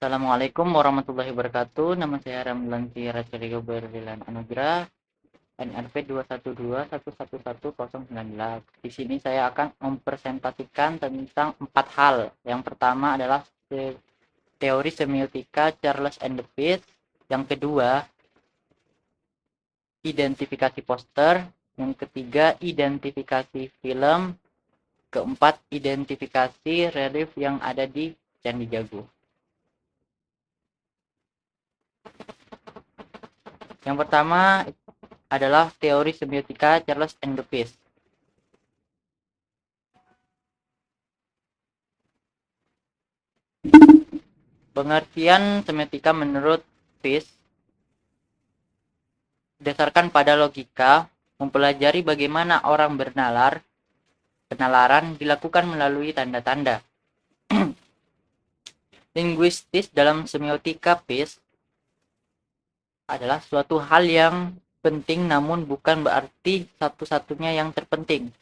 Assalamualaikum warahmatullahi wabarakatuh. Nama saya Ramlan Racheligo Berlilan Anugrah, NRP 212111019. Di sini saya akan mempresentasikan tentang 4 hal. Yang pertama adalah teori semiotika Charles and the Peace. Yang kedua, identifikasi poster. Yang ketiga, identifikasi film. Keempat, identifikasi relief yang ada di Candi Jago. Yang pertama adalah teori semiotika Charles and the Peace. Pengertian semiotika menurut Peace berdasarkan pada logika, mempelajari bagaimana orang bernalar. Penalaran dilakukan melalui tanda-tanda. Linguistis dalam semiotika Peace adalah suatu hal yang penting namun bukan berarti satu-satunya yang terpenting.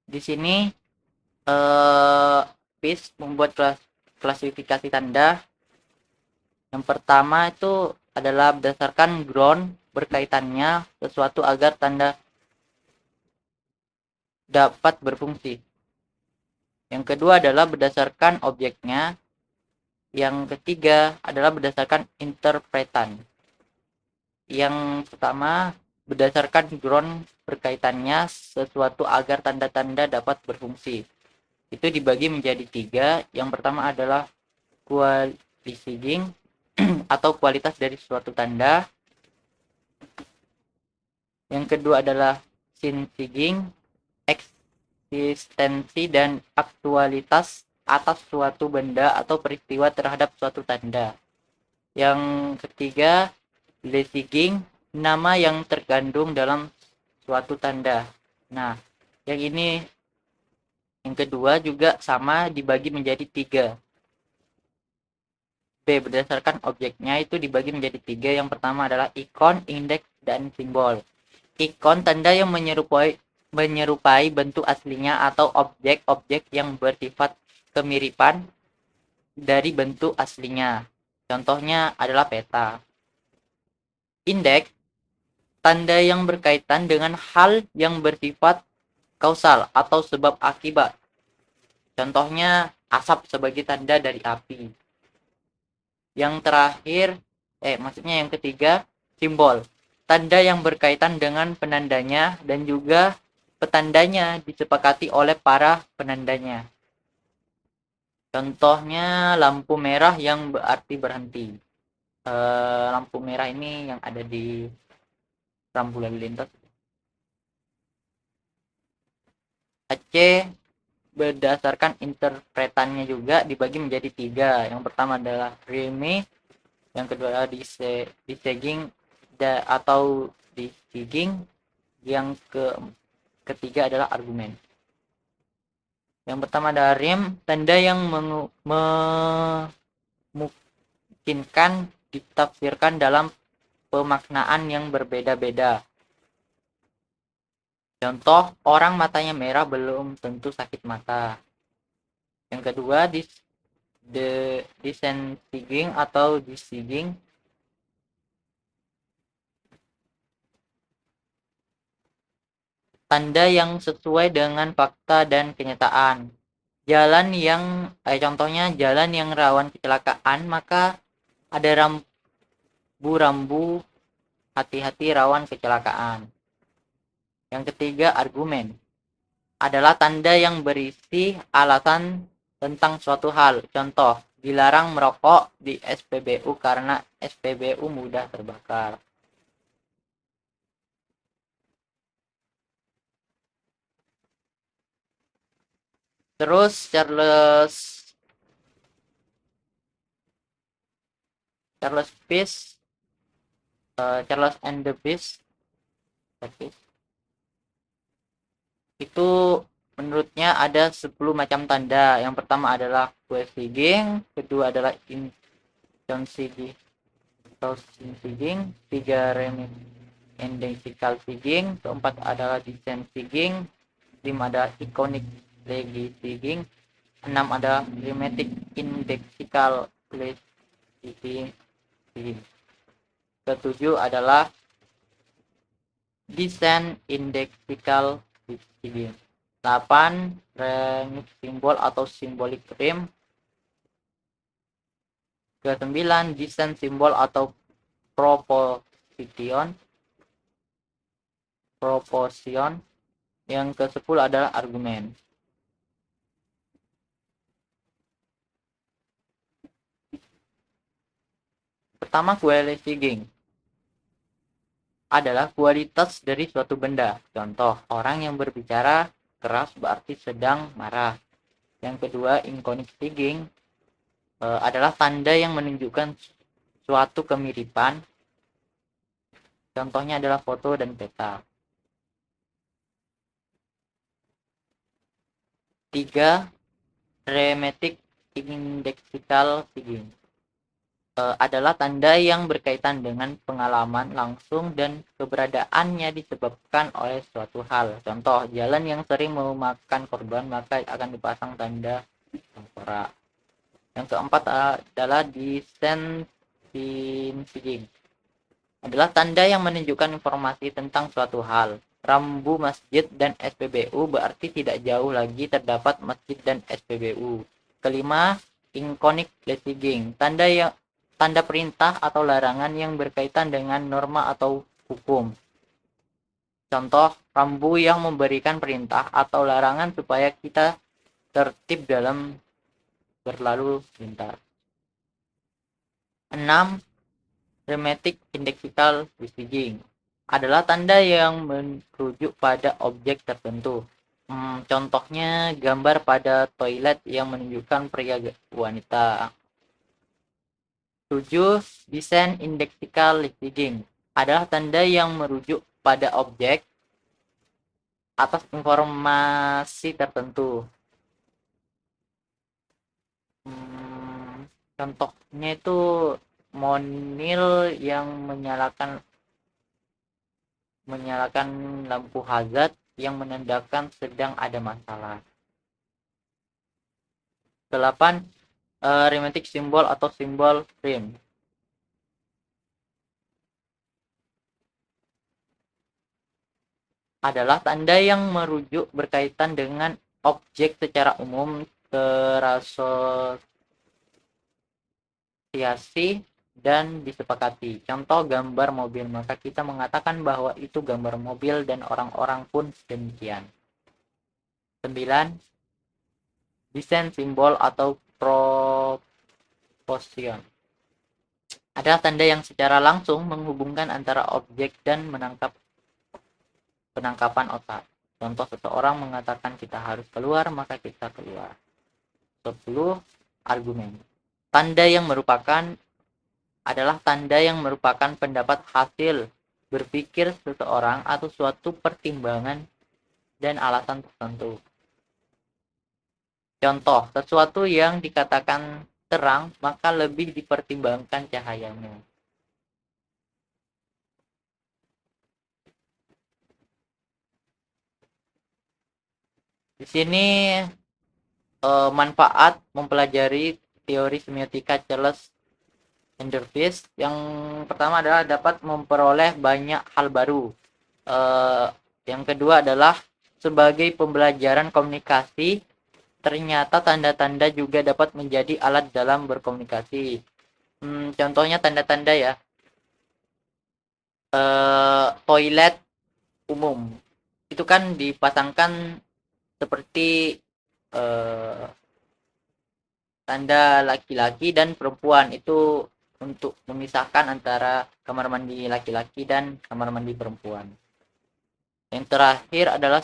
Di sini Peace membuat klasifikasi tanda. Yang pertama itu adalah berdasarkan ground berkaitannya sesuatu agar tanda dapat berfungsi. Yang kedua adalah berdasarkan objeknya. Yang ketiga adalah berdasarkan interpretan. Yang pertama berdasarkan ground berkaitannya sesuatu agar tanda-tanda dapat berfungsi. Itu dibagi menjadi 3. Yang pertama adalah quality atau kualitas dari suatu tanda. Yang kedua adalah scientific, eksistensi dan aktualitas atas suatu benda atau peristiwa terhadap suatu tanda. Yang ketiga, lesiging, nama yang terkandung dalam suatu tanda. Nah, yang kedua juga sama dibagi menjadi 3. B, berdasarkan objeknya itu dibagi menjadi 3. Yang pertama adalah ikon, indeks, dan simbol. Ikon tanda yang menyerupai bentuk aslinya atau objek-objek yang bersifat kemiripan dari bentuk aslinya. Contohnya adalah peta. Indeks, tanda yang berkaitan dengan hal yang bersifat kausal atau sebab akibat. Contohnya asap sebagai tanda dari api. Yang ketiga, simbol. Tanda yang berkaitan dengan penandanya dan juga petandanya disepakati oleh para penandanya. Contohnya lampu merah yang berarti berhenti. Lampu merah ini yang ada di rambu lalu lintas. Aceh berdasarkan interpretannya juga dibagi menjadi 3. Yang pertama adalah reme, yang kedua adalah diseging atau disiging, yang ketiga adalah argumen. Yang pertama adalah rem, tanda yang memungkinkan ditafsirkan dalam pemaknaan yang berbeda-beda. Contoh, orang matanya merah belum tentu sakit mata. Yang kedua, dissenting atau dissenting, tanda yang sesuai dengan fakta dan kenyataan. Contohnya jalan yang rawan kecelakaan, maka ada rambu-rambu hati-hati rawan kecelakaan. Yang ketiga, argumen adalah tanda yang berisi alasan tentang suatu hal. Contoh, dilarang merokok di SPBU karena SPBU mudah terbakar. Terus Charles Peace, Charles and the Peace itu menurutnya ada 10 macam tanda. Yang pertama adalah questioning, kedua adalah intrinsic, 3 remedial seeking, keempat adalah descent seeking, 5 adalah iconic legacy seeking, 6 ada thematic indexical classification. Ketujuh adalah desain indexical classification. 8 remix simbol atau symbolic rhyme. Ke-9 desain simbol atau proposition. Yang ke-10 adalah argumen. Pertama, qualifying adalah kualitas dari suatu benda. Contoh, orang yang berbicara keras berarti sedang marah. Yang kedua, inconixing adalah tanda yang menunjukkan suatu kemiripan. Contohnya adalah foto dan peta. 3. Thematic indexical sign adalah tanda yang berkaitan dengan pengalaman langsung dan keberadaannya disebabkan oleh suatu hal. Contoh, jalan yang sering memakan korban maka akan dipasang tanda tengkorak. Yang keempat adalah desensitizing adalah tanda yang menunjukkan informasi tentang suatu hal. Rambu masjid dan SPBU berarti tidak jauh lagi terdapat masjid dan SPBU. Kelima, iconic leasing, tanda perintah atau larangan yang berkaitan dengan norma atau hukum. Contoh, rambu yang memberikan perintah atau larangan supaya kita tertib dalam berlalu lintas. 6. Thematic indexical leasing adalah tanda yang merujuk pada objek tertentu. Contohnya gambar pada toilet yang menunjukkan pria wanita. 7. Desain indexical leasing adalah tanda yang merujuk pada objek atas informasi tertentu. Contohnya itu monil yang menyalakan lampu hazard yang menandakan sedang ada masalah. 8. Thematic simbol atau simbol frame adalah tanda yang merujuk berkaitan dengan objek secara umum terasosiasi dan disepakati. Contoh gambar mobil, maka kita mengatakan bahwa itu gambar mobil dan orang-orang pun demikian. 9. Desain simbol atau proposition adalah tanda yang secara langsung menghubungkan antara objek dan penangkapan otak. Contoh, seseorang mengatakan kita harus keluar, maka kita keluar. 10. Argumen adalah tanda yang merupakan pendapat hasil berpikir seseorang atau suatu pertimbangan dan alasan tertentu. Contoh, sesuatu yang dikatakan terang maka lebih dipertimbangkan cahayanya. Di sini manfaat mempelajari teori semiotika Charles Enderfish. Yang pertama adalah dapat memperoleh banyak hal baru. Yang kedua adalah sebagai pembelajaran komunikasi, ternyata tanda-tanda juga dapat menjadi alat dalam berkomunikasi. Contohnya tanda-tanda ya, toilet umum itu kan dipasangkan seperti tanda laki-laki dan perempuan, itu untuk memisahkan antara kamar mandi laki-laki dan kamar mandi perempuan. Yang terakhir adalah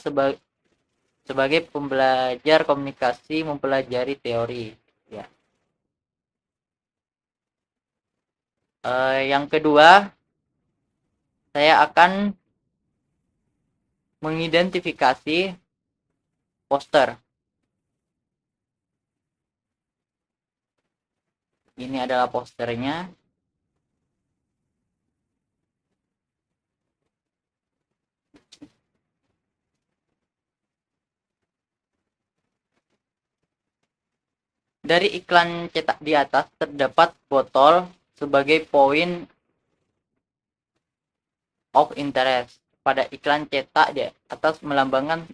sebagai pembelajar komunikasi mempelajari teori ya. Yang kedua, saya akan mengidentifikasi poster. Ini adalah posternya. Dari iklan cetak di atas terdapat botol sebagai poin of interest. Pada iklan cetak di atas melambangkan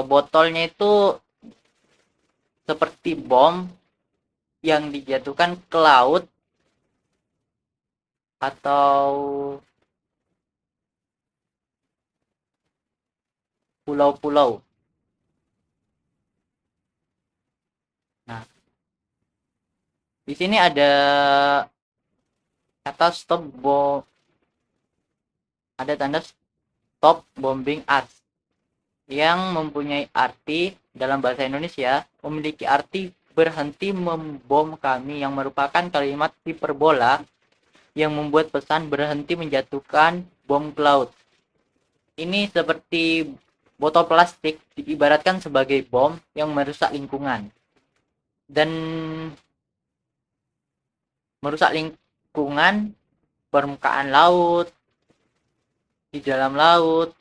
botolnya itu seperti bom yang dijatuhkan ke laut atau pulau-pulau. Nah, di sini ada kata stop bom, ada tanda stop bombing us yang mempunyai arti dalam bahasa Indonesia memiliki arti berhenti membom kami, yang merupakan kalimat hiperbola yang membuat pesan berhenti menjatuhkan bom ke laut. Ini seperti botol plastik diibaratkan sebagai bom yang merusak lingkungan dan merusak lingkungan permukaan laut, di dalam laut,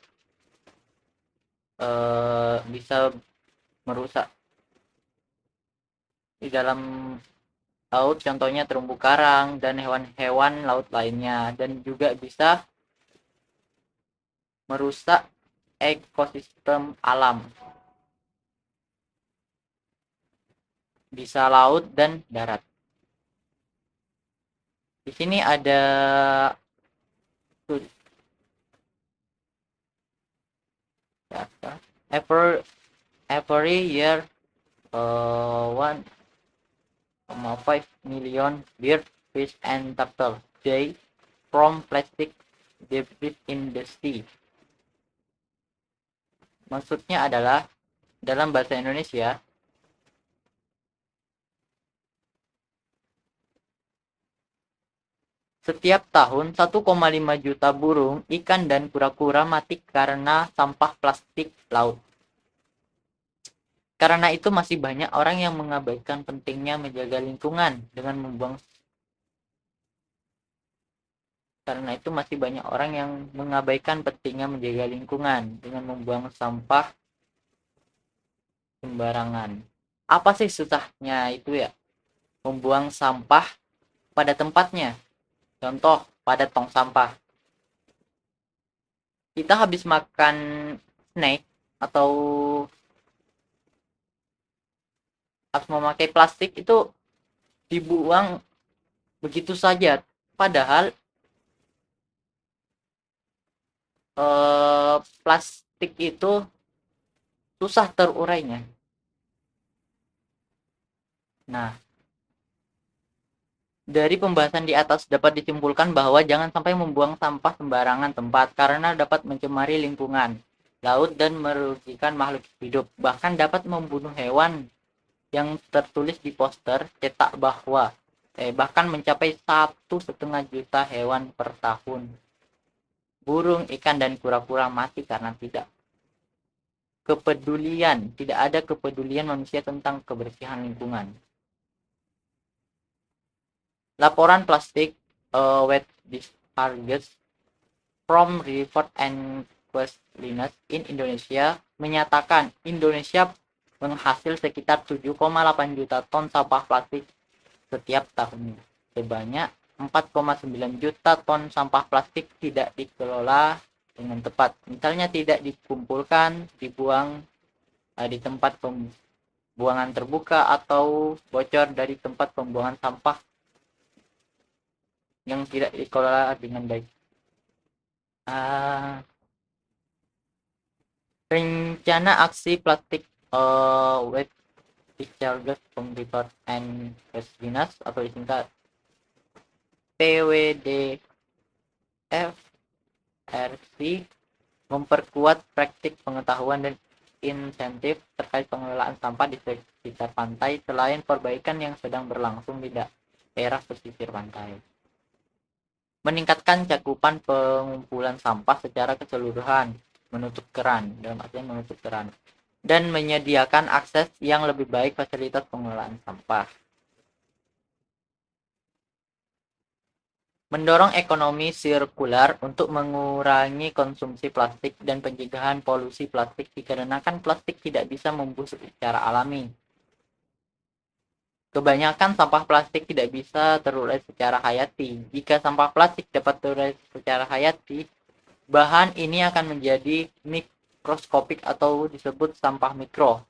bisa merusak di dalam laut, contohnya terumbu karang dan hewan-hewan laut lainnya, dan juga bisa merusak ekosistem alam, bisa laut dan darat. Di sini ada every every year 1,5 million bird, fish, and turtle die from plastic debris in the sea. Maksudnya adalah dalam bahasa Indonesia, setiap tahun 1,5 juta burung, ikan, dan kura-kura mati karena sampah plastik laut. Karena itu masih banyak orang yang mengabaikan pentingnya menjaga lingkungan dengan membuang Karena itu masih banyak orang yang mengabaikan pentingnya menjaga lingkungan dengan membuang sampah sembarangan. Apa sih susahnya itu ya? Membuang sampah pada tempatnya. Contoh, pada tong sampah. Kita habis makan snack atau habis memakai plastik itu dibuang begitu saja. Padahal plastik itu susah terurainya. Nah, dari pembahasan di atas dapat disimpulkan bahwa jangan sampai membuang sampah sembarangan tempat karena dapat mencemari lingkungan laut dan merugikan makhluk hidup. Bahkan dapat membunuh hewan yang tertulis di poster cetak bahwa bahkan mencapai 1,5 juta hewan per tahun. Burung, ikan, dan kura-kura mati karena tidak ada kepedulian manusia tentang kebersihan lingkungan. Laporan plastik wet discharges from River and Cleanliness in Indonesia menyatakan Indonesia menghasil sekitar 7,8 juta ton sampah plastik setiap tahunnya. Sebanyak 4,9 juta ton sampah plastik tidak dikelola dengan tepat. Misalnya tidak dikumpulkan, dibuang di tempat pembuangan terbuka atau bocor dari tempat pembuangan sampah yang tidak dikelola dengan baik. Rencana aksi plastik wet discharges from River and Cleanliness atau disingkat PWDFRC memperkuat praktik pengetahuan dan insentif terkait pengelolaan sampah di sekitar pantai selain perbaikan yang sedang berlangsung di daerah pesisir pantai. Meningkatkan cakupan pengumpulan sampah secara keseluruhan, menutup keran, dan menyediakan akses yang lebih baik fasilitas pengelolaan sampah. Mendorong ekonomi sirkular untuk mengurangi konsumsi plastik dan pencegahan polusi plastik dikarenakan plastik tidak bisa membusuk secara alami. Kebanyakan sampah plastik tidak bisa terurai secara hayati. Jika sampah plastik dapat terurai secara hayati, bahan ini akan menjadi mikroskopik atau disebut sampah mikro,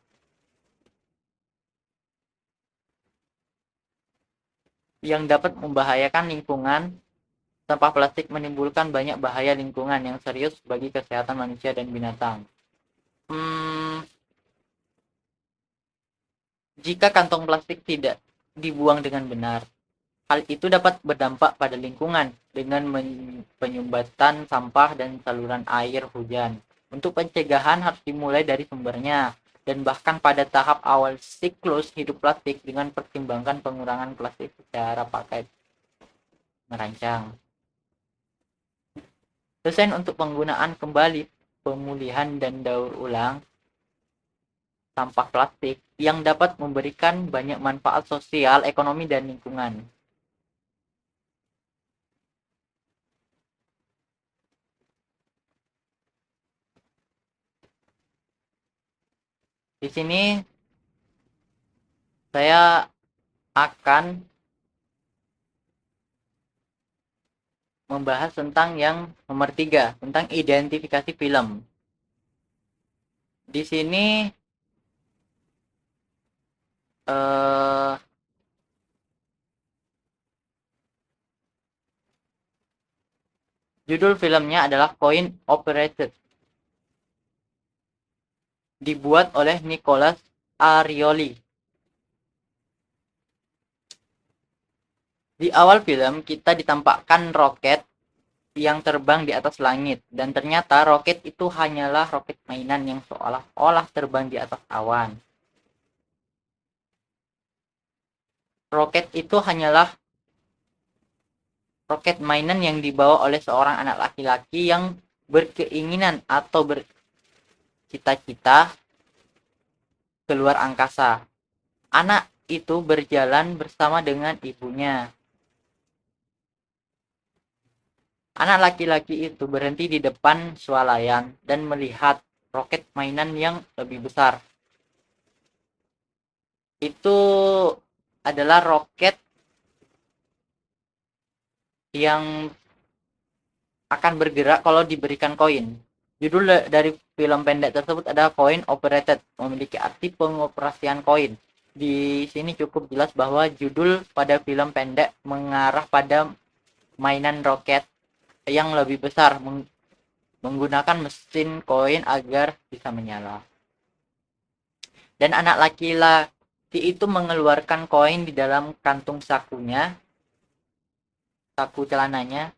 yang dapat membahayakan lingkungan. Sampah plastik menimbulkan banyak bahaya lingkungan yang serius bagi kesehatan manusia dan binatang. Hmm, Jika kantong plastik tidak dibuang dengan benar, hal itu dapat berdampak pada lingkungan dengan penyumbatan sampah dan saluran air hujan. Untuk pencegahan harus dimulai dari sumbernya dan bahkan pada tahap awal siklus hidup plastik dengan pertimbangkan pengurangan plastik secara pakai merancang. Desain untuk penggunaan kembali, pemulihan dan daur ulang sampah plastik yang dapat memberikan banyak manfaat sosial, ekonomi, dan lingkungan. Di sini saya akan membahas tentang yang nomor 3, tentang identifikasi film. Di sini eh, judul filmnya adalah Coin Operated, dibuat oleh Nicholas Arioli. Di awal film kita ditampakkan roket yang terbang di atas langit, dan ternyata roket itu hanyalah roket mainan yang seolah-olah terbang di atas awan. Roket itu hanyalah roket mainan yang dibawa oleh seorang anak laki-laki yang berkeinginan atau bercita-cita keluar angkasa. Anak itu berjalan bersama dengan ibunya. Anak laki-laki itu berhenti di depan swalayan dan melihat roket mainan yang lebih besar. Itu adalah roket yang akan bergerak kalau diberikan koin. Judul dari film pendek tersebut adalah Coin Operated, memiliki arti pengoperasian koin. Di sini cukup jelas bahwa judul pada film pendek mengarah pada mainan roket yang lebih besar menggunakan mesin koin agar bisa menyala. Dan anak laki-laki itu mengeluarkan koin di dalam kantung sakunya, saku celananya.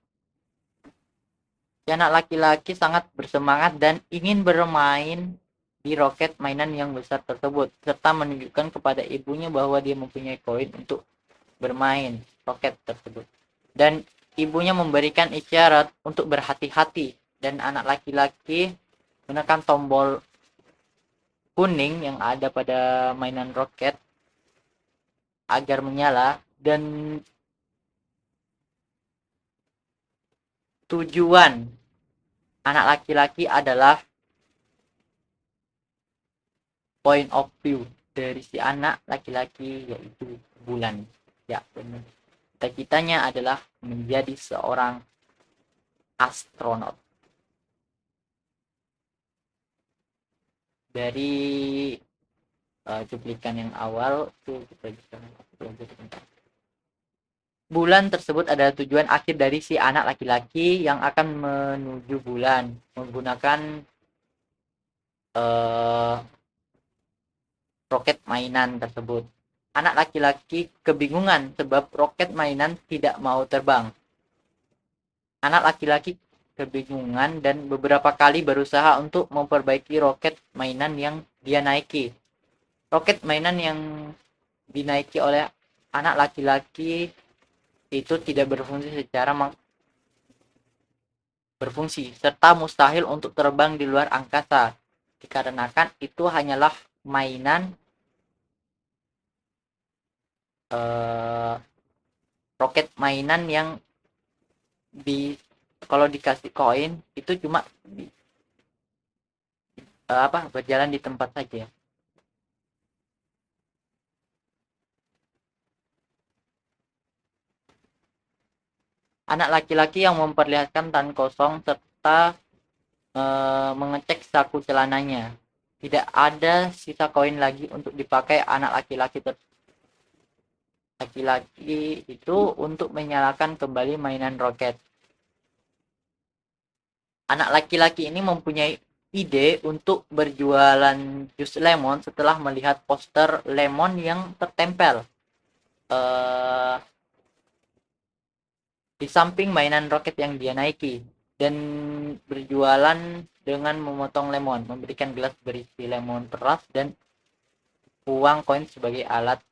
Si anak laki-laki sangat bersemangat dan ingin bermain di roket mainan yang besar tersebut, serta menunjukkan kepada ibunya bahwa dia mempunyai koin untuk bermain roket tersebut. Dan ibunya memberikan isyarat untuk berhati-hati, dan anak laki-laki menekan tombol kuning yang ada pada mainan roket agar menyala, dan tujuan anak laki-laki adalah point of view dari si anak laki-laki, yaitu bulan. Ya, benar. Cita-citanya adalah menjadi seorang astronot. Dari cuplikan yang awal tuh kita bisa bulan tersebut adalah tujuan akhir dari si anak laki-laki yang akan menuju bulan menggunakan uh, roket mainan tersebut. Anak laki-laki kebingungan sebab roket mainan tidak mau terbang. Anak laki-laki kebingungan dan beberapa kali berusaha untuk memperbaiki roket mainan yang dia naiki. Roket mainan yang dinaiki oleh anak laki-laki itu tidak berfungsi secara berfungsi serta mustahil untuk terbang di luar angkasa, dikarenakan itu hanyalah mainan eh, roket mainan yang di kalau dikasih koin itu cuma berjalan di tempat saja. anak laki-laki yang memperlihatkan tan kosong serta mengecek saku celananya. Tidak ada sisa koin lagi untuk dipakai anak laki-laki itu untuk menyalakan kembali mainan roket. Anak laki-laki ini mempunyai ide untuk berjualan jus lemon setelah melihat poster lemon yang tertempel eh, di samping mainan roket yang dia naiki, dan berjualan dengan memotong lemon, memberikan gelas berisi lemon peras dan uang koin sebagai alat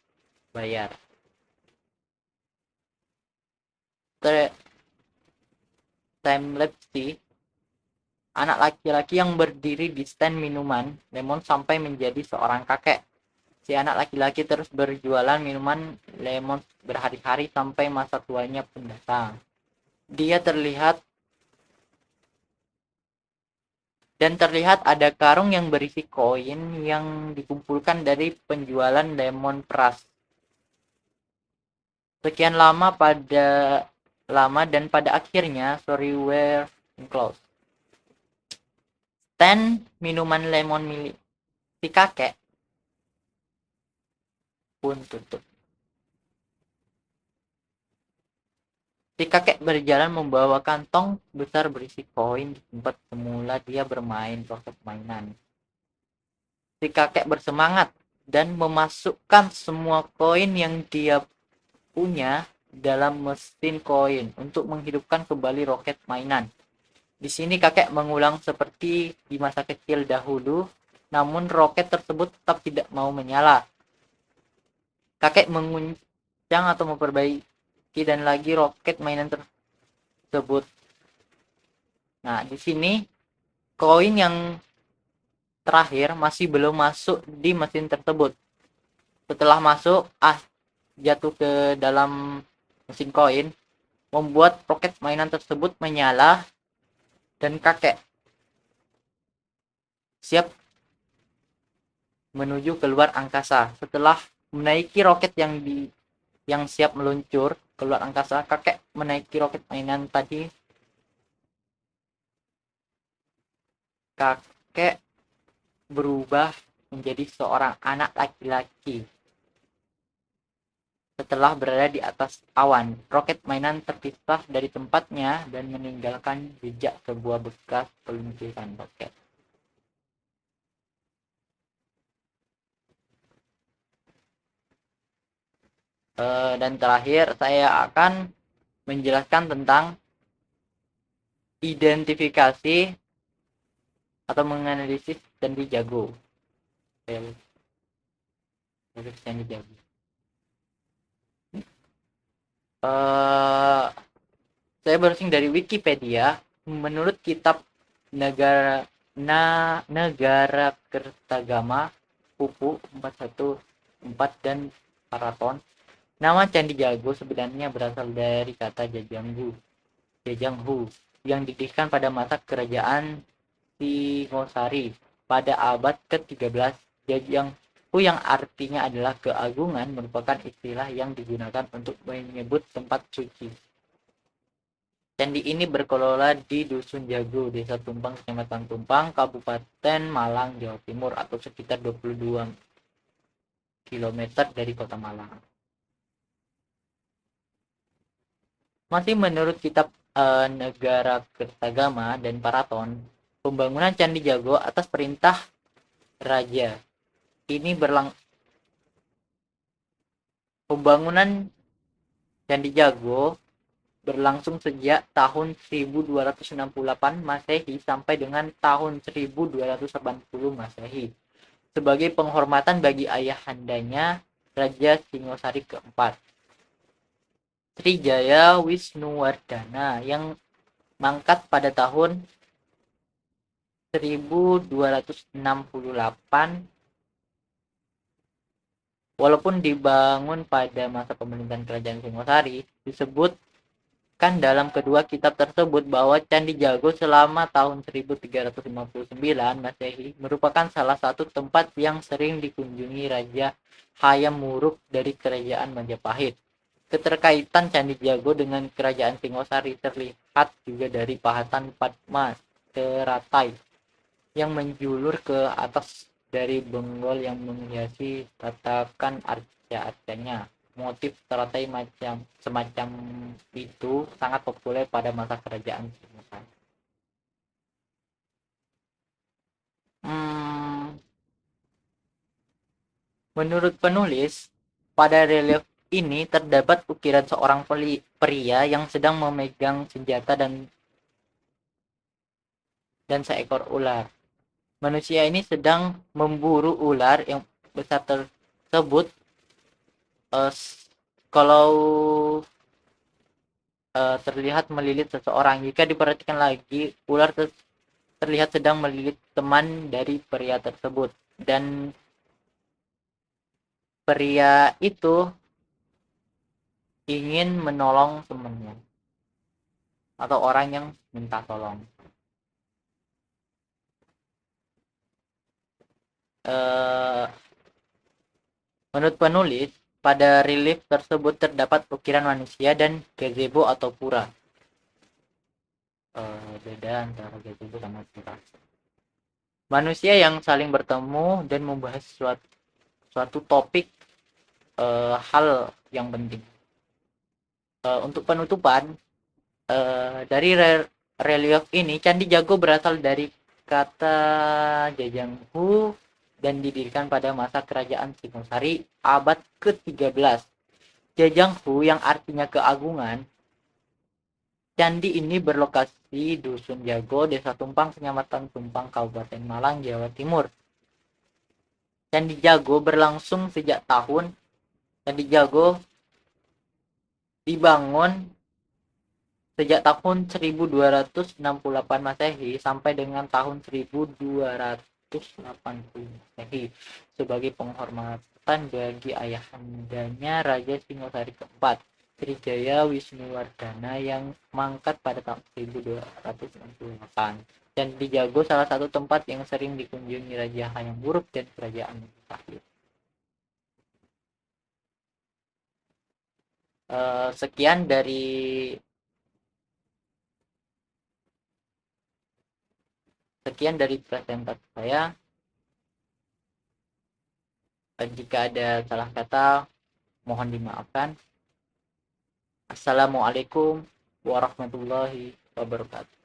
bayar. Timelapse anak laki-laki yang berdiri di stand minuman lemon sampai menjadi seorang kakek. Si anak laki-laki terus berjualan minuman lemon berhari-hari sampai masa tuanya pun datang. Dia terlihat ada karung yang berisi koin yang dikumpulkan dari penjualan lemon peras. Sekian lama dan pada akhirnya sorry were closed. Stand minuman lemon milik si kakek pun tutup. Si kakek berjalan membawa kantong besar berisi koin di tempat semula dia bermain roket mainan. Si kakek bersemangat dan memasukkan semua koin yang dia punya dalam mesin koin untuk menghidupkan kembali roket mainan. Di sini kakek mengulang seperti di masa kecil dahulu, namun roket tersebut tetap tidak mau menyala. Kakek menguncang atau memperbaiki dan lagi roket mainan tersebut. Nah, di sini koin yang terakhir masih belum masuk di mesin tersebut. Setelah masuk, jatuh ke dalam mesin koin, membuat roket mainan tersebut menyala dan kakek siap menuju keluar angkasa. Setelah menaiki roket yang siap meluncur keluar angkasa, kakek menaiki roket mainan tadi. Kakek berubah menjadi seorang anak laki-laki. Setelah berada di atas awan, roket mainan terpisah dari tempatnya dan meninggalkan jejak sebuah bekas peluncuran roket. Dan terakhir saya akan menjelaskan tentang identifikasi atau menganalisis candi jago. Candi jago. Saya browsing dari Wikipedia. Menurut kitab Negara Kertagama Pupu 414 dan Paraton, nama Candi Jago sebenarnya berasal dari kata Jajanghu yang didirikan pada masa kerajaan Singosari pada abad ke-13. Jajanghu yang artinya adalah keagungan merupakan istilah yang digunakan untuk menyebut tempat suci. Candi ini berkelola di Dusun Jago, Desa Tumpang, Kecamatan Tumpang, Kabupaten Malang, Jawa Timur, atau sekitar 22 km dari Kota Malang. Masih menurut kitab Negara Kertagama dan Paraton, pembangunan Candi Jago atas perintah raja ini pembangunan Candi Jago berlangsung sejak tahun 1268 Masehi sampai dengan tahun 1280 Masehi sebagai penghormatan bagi ayahandanya Raja Singosari keempat, Srijaya Wisnuwardana, yang mangkat pada tahun 1268. Walaupun dibangun pada masa pemerintahan Kerajaan Singosari, disebutkan dalam kedua kitab tersebut bahwa Candi Jago selama tahun 1359 Masehi merupakan salah satu tempat yang sering dikunjungi Raja Hayam Wuruk dari Kerajaan Majapahit. Keterkaitan Candi Jago dengan Kerajaan Singosari terlihat juga dari pahatan Padma teratai yang menjulur ke atas dari benggol yang menghiasi tatakan arca-arcanya. Motif teratai macam semacam itu sangat populer pada masa kerajaan Singosari. Hmm, Menurut penulis, pada relief ini terdapat ukiran seorang pria yang sedang memegang senjata dan seekor ular. Manusia ini sedang memburu ular yang besar tersebut. Eh, Kalau terlihat melilit seseorang, jika diperhatikan lagi, ular terlihat sedang melilit teman dari pria tersebut, dan pria itu ingin menolong temannya atau orang yang minta tolong. Eh, Menurut penulis, pada relief tersebut terdapat ukiran manusia dan gazebo atau pura. Beda antara gazebo sama pura. Manusia yang saling bertemu dan membahas suatu topik, hal yang penting. Untuk penutupan, dari relief ini, Candi Jago berasal dari kata Jajanghu dan didirikan pada masa kerajaan Singosari abad ke-13. Jajanghu yang artinya keagungan. Candi ini berlokasi Dusun Jago, Desa Tumpang, Kecamatan Tumpang, Kabupaten Malang, Jawa Timur. Candi Jago berlangsung sejak Candi Jago dibangun sejak tahun 1268 Masehi sampai dengan tahun 1280 Masehi sebagai penghormatan bagi ayahandanya Raja Singosari keempat, Srijaya Wisnuwardana, yang mangkat pada tahun 1268. Dan Jago salah satu tempat yang sering dikunjungi Raja Hayam Wuruk dan kerajaan Majapahit. Sekian dari presentasi saya. Jika ada salah kata, mohon dimaafkan. Assalamualaikum warahmatullahi wabarakatuh.